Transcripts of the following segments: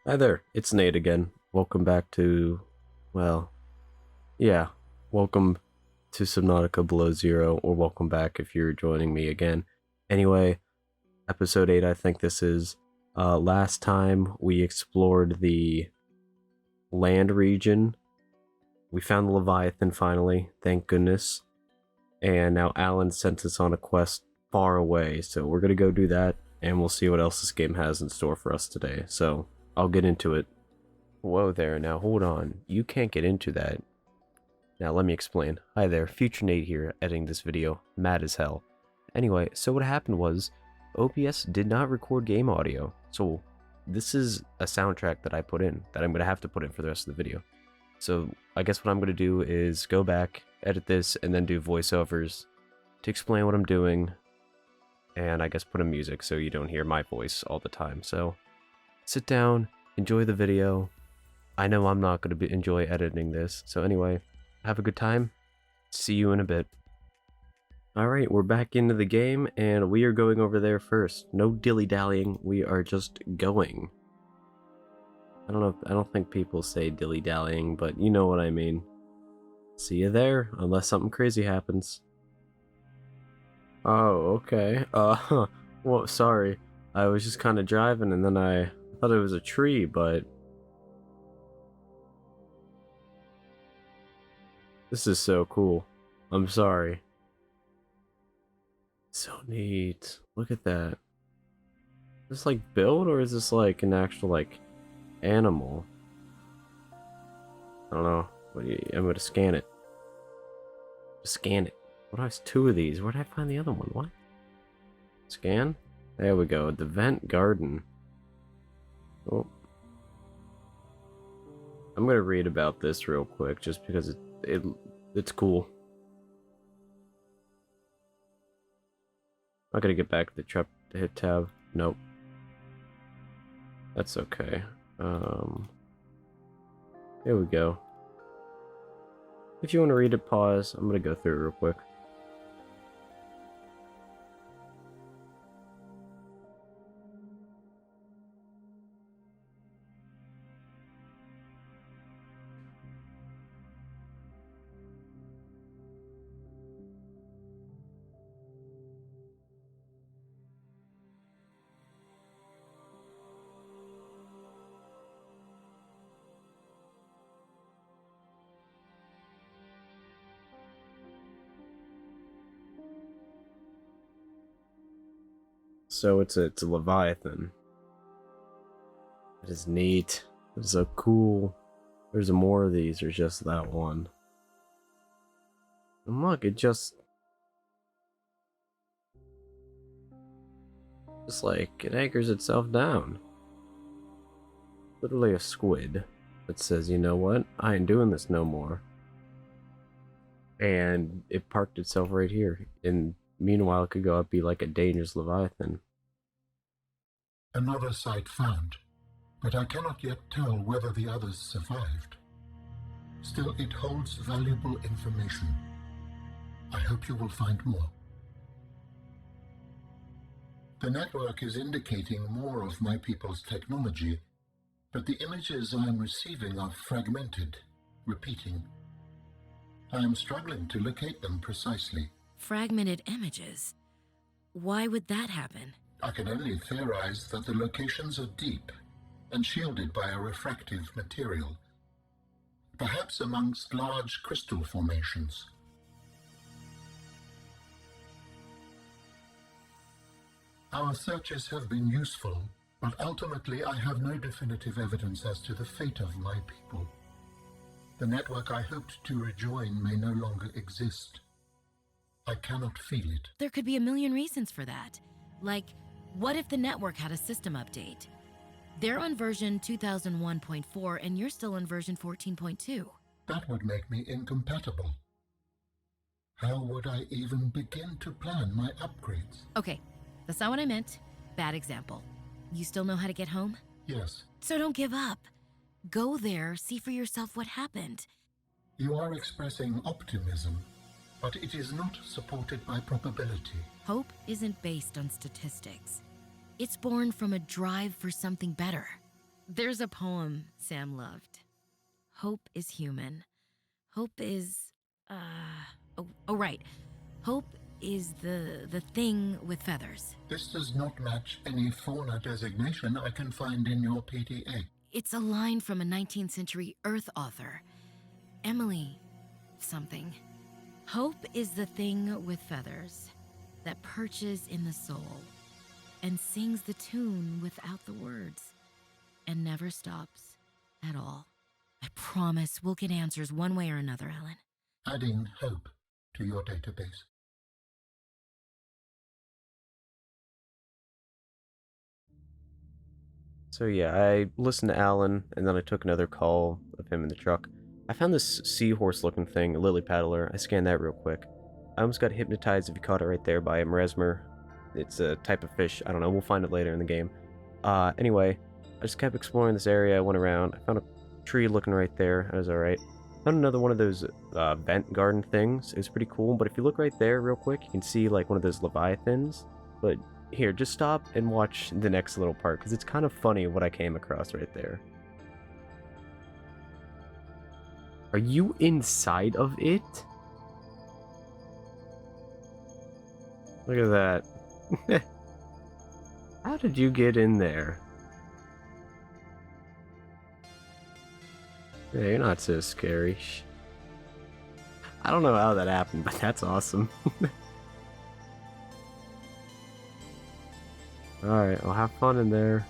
Hi there, it's Nate again. Welcome back to, well, yeah, welcome to Subnautica Below Zero, or welcome back if you're joining me again. Anyway, episode 8, I think this is. Last time we explored the land region. We found the Leviathan finally, thank goodness. And now Alan sent us on a quest far away, so we're gonna go do that, and we'll see what else this game has in store for us today. So, I'll get into it. Whoa there, now hold on. You can't get into that. Now let me explain. Hi there, Future Nate here, editing this video. Mad as hell. Anyway, so what happened was, OBS did not record game audio. So this is a soundtrack that I put in, that I'm going to have to put in for the rest of the video. So I guess what I'm going to do is go back, edit this, and then do voiceovers to explain what I'm doing. And I guess put in music so you don't hear my voice all the time. So sit down, enjoy the video. I know I'm not going to enjoy editing this, so anyway, have a good time. See you in a bit. Alright, we're back into the game, and we are going over there first. No dilly-dallying, we are just going. I don't think people say dilly-dallying, but you know what I mean. See you there, unless something crazy happens. Oh, okay. Well, sorry. I was just kind of driving, and then I thought it was a tree, but this is so cool. I'm sorry. So neat. Look at that. Is this like build, or is this like an actual like animal? I don't know. I'm gonna scan it. Scan it. What has two of these? Where did I find the other one? What? Scan? There we go. The vent garden. Oh. I'm gonna read about this real quick just because it's cool. I'm not gonna get back to the trap to hit tab. Nope. That's okay. Here we go. If you want to read it, pause. I'm gonna go through it real quick. So it's a Leviathan. It is neat. It's so cool. There's more of these, or just that one. And look, it just like it anchors itself down. Literally a squid that says, you know what? I ain't doing this no more. And it parked itself right here. And meanwhile, it could go up be like a dangerous Leviathan. Another site found, but I cannot yet tell whether the others survived. Still, it holds valuable information. I hope you will find more. The network is indicating more of my people's technology, but the images I am receiving are fragmented, repeating. I am struggling to locate them precisely. Fragmented images? Why would that happen? I can only theorize that the locations are deep and shielded by a refractive material, perhaps amongst large crystal formations. Our searches have been useful, but ultimately I have no definitive evidence as to the fate of my people. The network I hoped to rejoin may no longer exist. I cannot feel it. There could be a million reasons for that. Like, what if the network had a system update? They're on version 2001.4 and you're still on version 14.2. That would make me incompatible. How would I even begin to plan my upgrades? Okay, that's not what I meant. Bad example. You still know how to get home? Yes. So don't give up. Go there, see for yourself what happened. You are expressing optimism, but it is not supported by probability. Hope isn't based on statistics. It's born from a drive for something better. There's a poem Sam loved. Hope is human. Hope is, right. Hope is the thing with feathers. This does not match any fauna designation I can find in your PDA. It's a line from a 19th century Earth author, Emily something. Hope is the thing with feathers that perches in the soul and sings the tune without the words and never stops at all. I promise we'll get answers one way or another, Alan. Adding hope to your database. So yeah, I listened to Alan, and then I took another call of him in the truck. I found this seahorse-looking thing, a lily paddler. I scanned that real quick. I almost got hypnotized, if you caught it right there, by a mesmer. It's a type of fish. I don't know. We'll find it later in the game. Anyway, I just kept exploring this area. I went around. I found a tree looking right there. I was alright. Found another one of those vent garden things. It was pretty cool, but if you look right there real quick, you can see like one of those leviathans. But here, just stop and watch the next little part, because it's kind of funny what I came across right there. Are you inside of it? Look at that. How did you get in there? Yeah, you're not so scary. I don't know how that happened, but that's awesome. Alright, I'll have fun in there.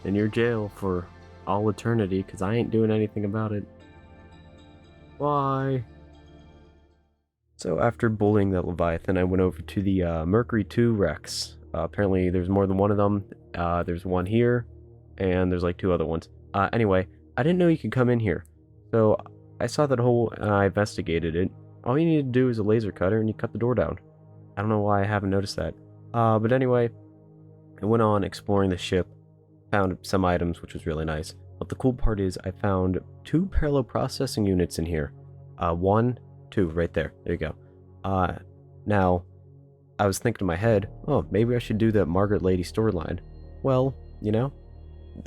In your jail for all eternity, because I ain't doing anything about it. Why? So after bullying that Leviathan, I went over to the Mercury 2 Rex. Apparently there's more than one of them. There's one here, and there's like two other ones. Anyway, I didn't know you could come in here. So I saw that hole and I investigated it. All you need to do is a laser cutter and you cut the door down. I don't know why I haven't noticed that. But anyway, I went on exploring the ship, found some items, which was really nice. But the cool part is I found 2 parallel processing units in here. 1, 2, right there. There you go. Now, I was thinking in my head, oh, maybe I should do the Margaret Lady storyline. Well, you know,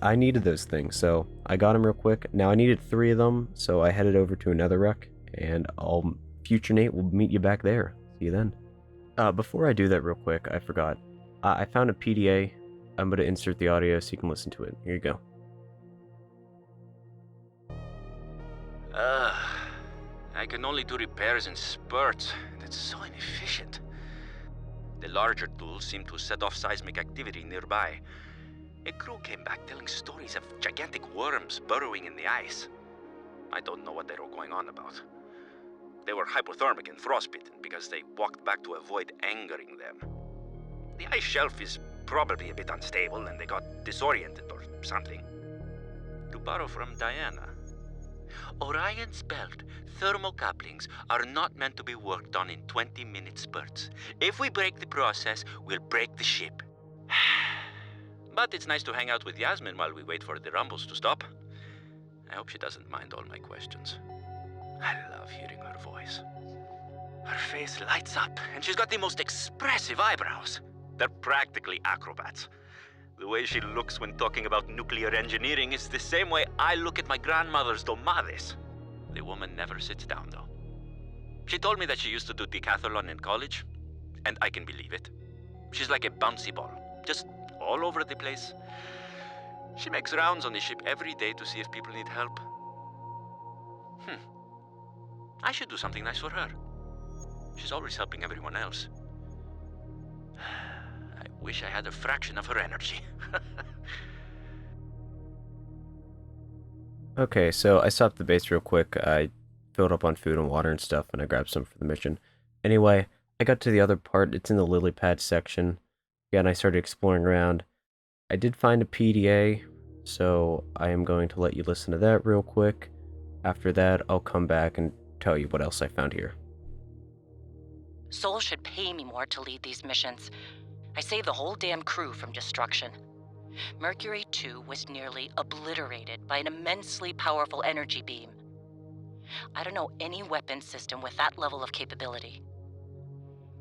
I needed those things, so I got them real quick. Now I needed 3 of them, so I headed over to another wreck, and future Nate will meet you back there. See you then. Before I do that real quick, I forgot. I found a PDA. I'm going to insert the audio so you can listen to it. Here you go. I can only do repairs in spurts. That's so inefficient. The larger tools seem to set off seismic activity nearby. A crew came back telling stories of gigantic worms burrowing in the ice. I don't know what they were going on about. They were hypothermic and frostbitten because they walked back to avoid angering them. The ice shelf is probably a bit unstable and they got disoriented or something. To borrow from Diana, Orion's belt thermocouplings are not meant to be worked on in 20-minute spurts. If we break the process, we'll break the ship. But it's nice to hang out with Yasmin while we wait for the rumbles to stop. I hope she doesn't mind all my questions. I love hearing her voice. Her face lights up, and she's got the most expressive eyebrows. They're practically acrobats. The way she looks when talking about nuclear engineering is the same way I look at my grandmother's domades. The woman never sits down, though. She told me that she used to do decathlon in college, and I can believe it. She's like a bouncy ball, just all over the place. She makes rounds on the ship every day to see if people need help. I should do something nice for her. She's always helping everyone else. I wish I had a fraction of her energy. Okay, so I stopped the base real quick. I filled up on food and water and stuff, and I grabbed some for the mission. Anyway, I got to the other part. It's in the lily pad section. Yeah, and I started exploring around. I did find a PDA, so I am going to let you listen to that real quick. After that, I'll come back and tell you what else I found here. Sol should pay me more to lead these missions. I saved the whole damn crew from destruction. Mercury 2 was nearly obliterated by an immensely powerful energy beam. I don't know any weapon system with that level of capability.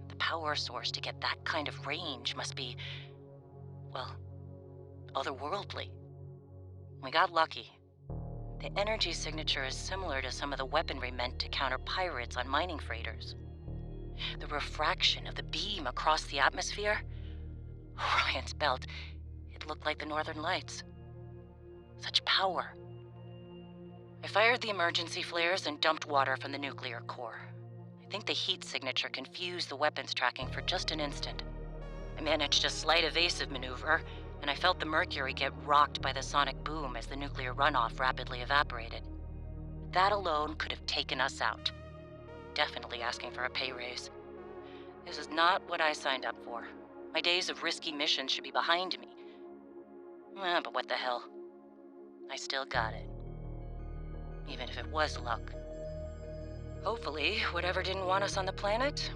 The power source to get that kind of range must be, well, otherworldly. We got lucky. The energy signature is similar to some of the weaponry meant to counter pirates on mining freighters. The refraction of the beam across the atmosphere? Orion's belt, it looked like the Northern Lights. Such power. I fired the emergency flares and dumped water from the nuclear core. I think the heat signature confused the weapons tracking for just an instant. I managed a slight evasive maneuver, and I felt the Mercury get rocked by the sonic boom as the nuclear runoff rapidly evaporated. That alone could have taken us out. Definitely asking for a pay raise. This is not what I signed up for. My days of risky missions should be behind me. But what the hell? I still got it. Even if it was luck. Hopefully, whatever didn't want us on the planet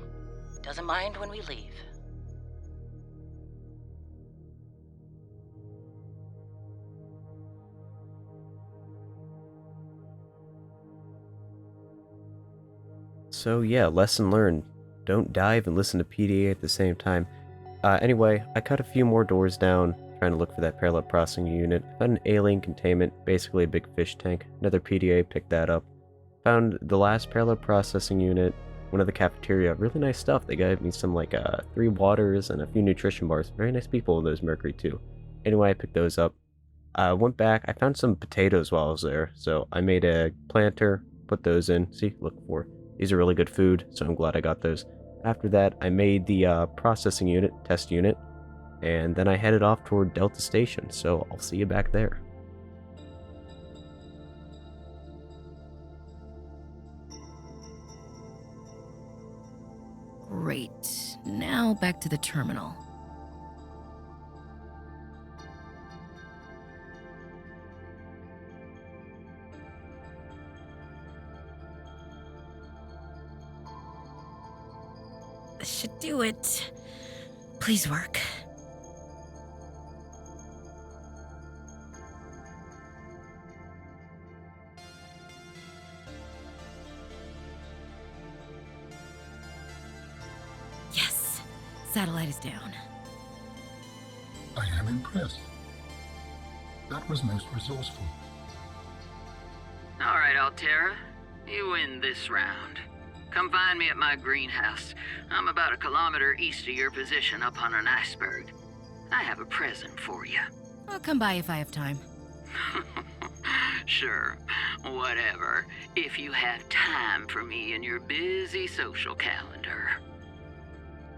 doesn't mind when we leave. So yeah, lesson learned. Don't dive and listen to PDA at the same time. Anyway, I cut a few more doors down, trying to look for that parallel processing unit. Found an alien containment, basically a big fish tank. Another PDA, picked that up. Found the last parallel processing unit, one of the cafeteria. Really nice stuff. They gave me some 3 waters and a few nutrition bars. Very nice people, those Mercury too. Anyway, I picked those up. Went back, I found some potatoes while I was there, so I made a planter, put those in. See, look for. These are really good food, so I'm glad I got those. After that, I made the processing unit, test unit, and then I headed off toward Delta Station, so I'll see you back there. Great. Now back to the terminal. This should do it. Please work. Yes. Satellite is down. I am impressed. That was most resourceful. All right, Altera. You win this round. Come find me at my greenhouse. I'm about 1 kilometer east of your position up on an iceberg. I have a present for you. I'll come by if I have time. Sure, whatever. If you have time for me in your busy social calendar.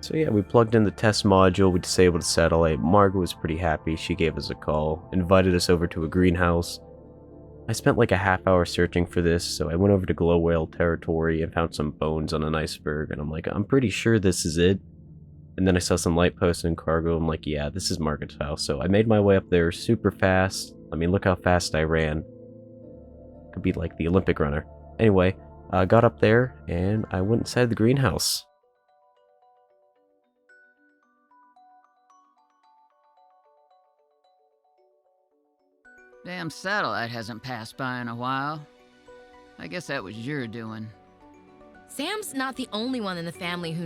So yeah, we plugged in the test module, we disabled the satellite. Margaret was pretty happy, she gave us a call, invited us over to a greenhouse. I spent a half hour searching for this, so I went over to glow whale territory and found some bones on an iceberg, and I'm pretty sure this is it. And then I saw some light posts and cargo, I'm like, yeah, this is Margaret's house. So I made my way up there super fast. I mean, look how fast I ran. Could be like the Olympic runner. Anyway, I got up there, and I went inside the greenhouse. Damn satellite hasn't passed by in a while. I guess that was your doing. Sam's not the only one in the family who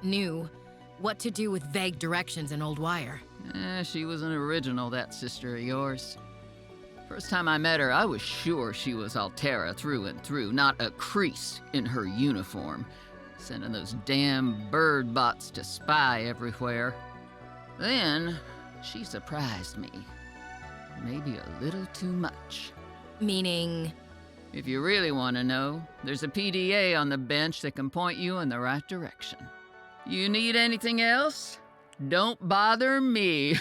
knew what to do with vague directions in Old Wire. She was an original, that sister of yours. First time I met her, I was sure she was Altera through and through, not a crease in her uniform, sending those damn bird bots to spy everywhere. Then, she surprised me. Maybe a little too much. Meaning? If you really want to know, there's a PDA on the bench that can point you in the right direction. You need anything else? Don't bother me.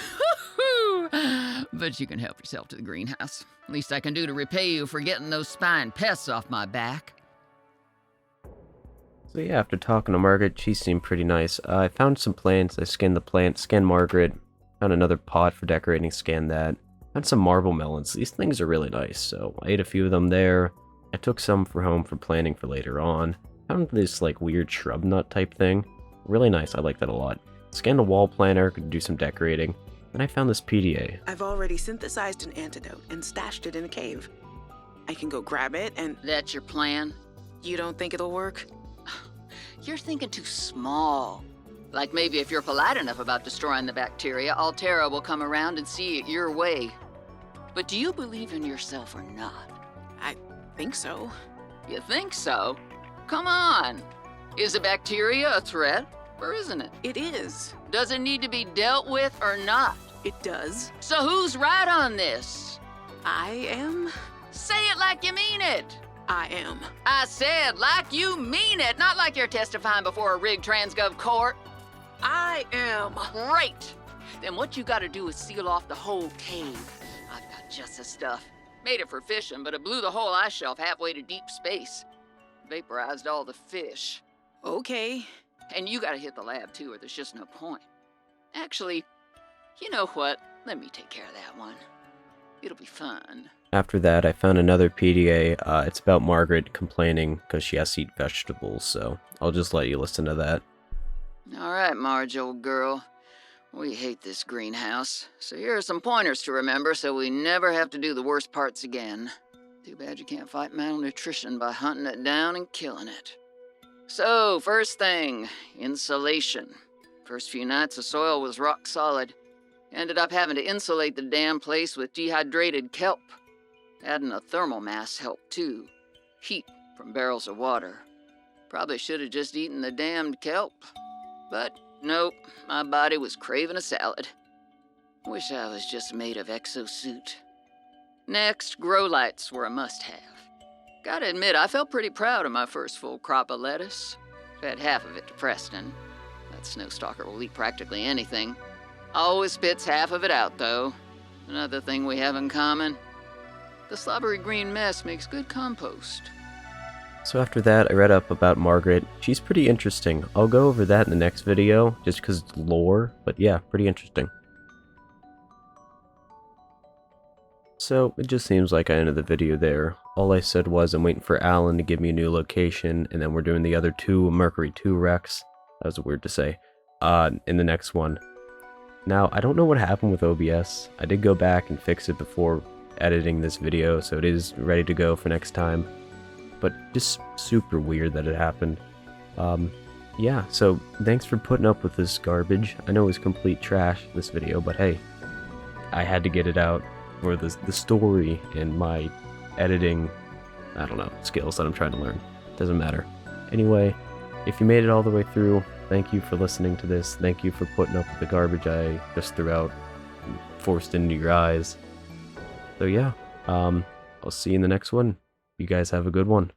But you can help yourself to the greenhouse. Least I can do to repay you for getting those spine pests off my back. So yeah, after talking to Margaret, she seemed pretty nice. I found some plants, I scanned the plant, scanned Margaret, found another pot for decorating, scanned that. Found some marble melons. These things are really nice, so I ate a few of them there. I took some for home for planting for later on. Found this weird shrub nut type thing. Really nice, I like that a lot. Scanned a wall planter, could do some decorating. Then I found this PDA. I've already synthesized an antidote and stashed it in a cave. I can go grab it and... That's your plan? You don't think it'll work? You're thinking too small. Like maybe if you're polite enough about destroying the bacteria, Altera will come around and see it your way. But do you believe in yourself or not? I think so. You think so? Come on! Is the bacteria a threat, or isn't it? It is. Does it need to be dealt with or not? It does. So who's right on this? I am. Say it like you mean it! I am. I said like you mean it, not like you're testifying before a rigged transgov court. I am. Great! Then what you gotta do is seal off the whole cave. I've got just the stuff. Made it for fishing, but it blew the whole ice shelf halfway to deep space. Vaporized all the fish. Okay. And you gotta hit the lab too, or there's just no point. Actually, you know what? Let me take care of that one. It'll be fun. After that, I found another PDA. It's about Margaret complaining because she has to eat vegetables, so I'll just let you listen to that. Alright, Marge, old girl. We hate this greenhouse, so here are some pointers to remember so we never have to do the worst parts again. Too bad you can't fight malnutrition by hunting it down and killing it. So, first thing, insulation. First few nights the soil was rock solid. Ended up having to insulate the damn place with dehydrated kelp. Adding a thermal mass helped too. Heat from barrels of water. Probably should have just eaten the damned kelp. But nope, my body was craving a salad. Wish I was just made of exosuit. Next, grow lights were a must-have. Gotta admit, I felt pretty proud of my first full crop of lettuce. Fed half of it to Preston. That snowstalker will eat practically anything. Always spits half of it out, though. Another thing we have in common. The slobbery green mess makes good compost. So after that, I read up about Margaret. She's pretty interesting. I'll go over that in the next video, just because it's lore, but yeah, pretty interesting. So, it just seems like I ended the video there. All I said was I'm waiting for Alan to give me a new location, and then we're doing the other two Mercury 2 wrecks. That was weird to say. In the next one. Now, I don't know what happened with OBS. I did go back and fix it before editing this video, so it is ready to go for next time. But just super weird that it happened. Yeah, so thanks for putting up with this garbage. I know it was complete trash, this video, but hey, I had to get it out for the story and my editing, I don't know, skills that I'm trying to learn. Doesn't matter. Anyway, if you made it all the way through, thank you for listening to this. Thank you for putting up with the garbage I just threw out and forced into your eyes. So yeah, I'll see you in the next one. You guys have a good one.